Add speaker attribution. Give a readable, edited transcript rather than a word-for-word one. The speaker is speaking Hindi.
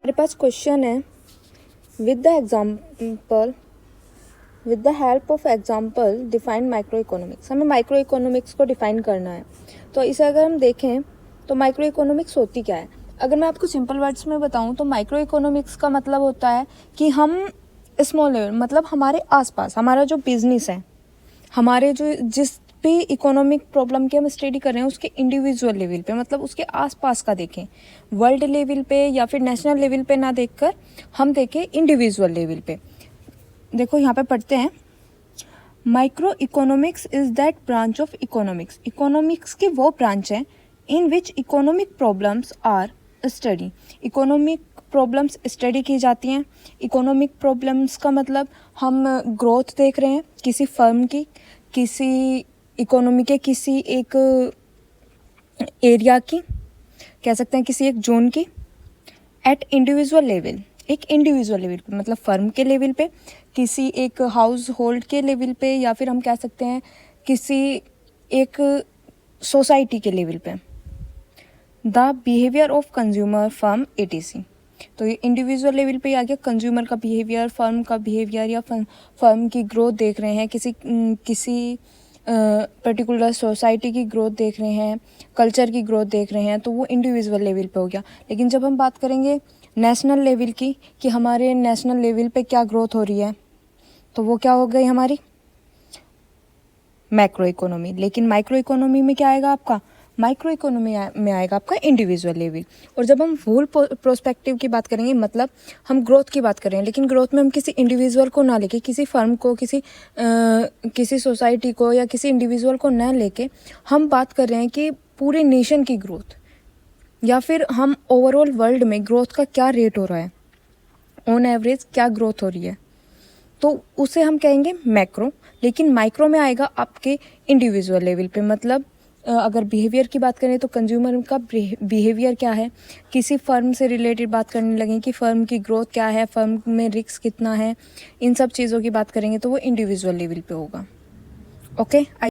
Speaker 1: हमारे पास क्वेश्चन है, with the help of example define micro economics. हमें माइक्रो इकोनॉमिक्स को डिफाइन करना है। तो इसे अगर हम देखें तो माइक्रो इकोनॉमिक्स होती क्या है। अगर मैं आपको सिंपल वर्ड्स में बताऊं तो माइक्रो इकोनॉमिक्स का मतलब होता है कि हम स्मॉल लेवल, मतलब हमारे आसपास हमारा जो बिजनेस है, हमारे जो जिस भी इकोनॉमिक प्रॉब्लम की हम स्टडी कर रहे हैं उसके इंडिविजुअल लेवल पे, मतलब उसके आसपास का देखें। वर्ल्ड लेवल पे या फिर नेशनल लेवल पे ना देखकर हम देखें इंडिविजुअल लेवल पे। देखो यहाँ पे पढ़ते हैं, micro economics is that branch of economics. Economics के वो ब्रांच है in which economic problems are study. Economic problems study की जाती हैं। इकोनॉमिक प्रॉब्लम्स का मतलब हम ग्रोथ देख रहे हैं किसी फर्म की, किसी इकोनॉमी के किसी एक एरिया की, कह सकते हैं किसी एक जोन की, एट इंडिविजुअल लेवल, एक इंडिविजुअल लेवल पे, मतलब फर्म के लेवल पे, किसी एक हाउस होल्ड के लेवल पे, या फिर हम कह सकते हैं किसी एक सोसाइटी के लेवल पे। The behaviour of consumer firm etc. तो ये इंडिविजुअल लेवल पे आ गया, कंज्यूमर का बिहेवियर, फर्म का बिहेवियर, या फर्म की ग्रोथ देख रहे हैं, किसी पर्टिकुलर सोसाइटी की ग्रोथ देख रहे हैं, कल्चर की ग्रोथ देख रहे हैं, तो वो इंडिविजुअल लेवल पे हो गया। लेकिन जब हम बात करेंगे नेशनल लेवल की कि हमारे नेशनल लेवल पे क्या ग्रोथ हो रही है, तो वो क्या हो गई हमारी मैक्रो इकोनॉमी। लेकिन माइक्रो इकोनॉमी में क्या आएगा आपका, माइक्रो इकोनॉमी में आएगा आपका इंडिविजुअल लेवल। और जब हम होल प्रोस्पेक्टिव की बात करेंगे, मतलब हम ग्रोथ की बात कर रहे हैं, लेकिन ग्रोथ में हम किसी इंडिविजुअल को ना लेके, किसी फर्म को, किसी सोसाइटी को या किसी इंडिविजुअल को ना लेके हम बात कर रहे हैं कि पूरे नेशन की ग्रोथ, या फिर हम ओवरऑल वर्ल्ड में ग्रोथ का क्या रेट हो रहा है, ऑन एवरेज क्या ग्रोथ हो रही है, तो उसे हम कहेंगे मैक्रो। लेकिन माइक्रो में आएगा आपके इंडिविजुअल लेवल पे, मतलब अगर बिहेवियर की बात करें तो कंज्यूमर का बिहेवियर क्या है, किसी फर्म से रिलेटेड बात करने लगें कि फर्म की ग्रोथ क्या है, फर्म में रिस्क कितना है, इन सब चीज़ों की बात करेंगे तो वो इंडिविजुअल लेवल पे होगा। ओके।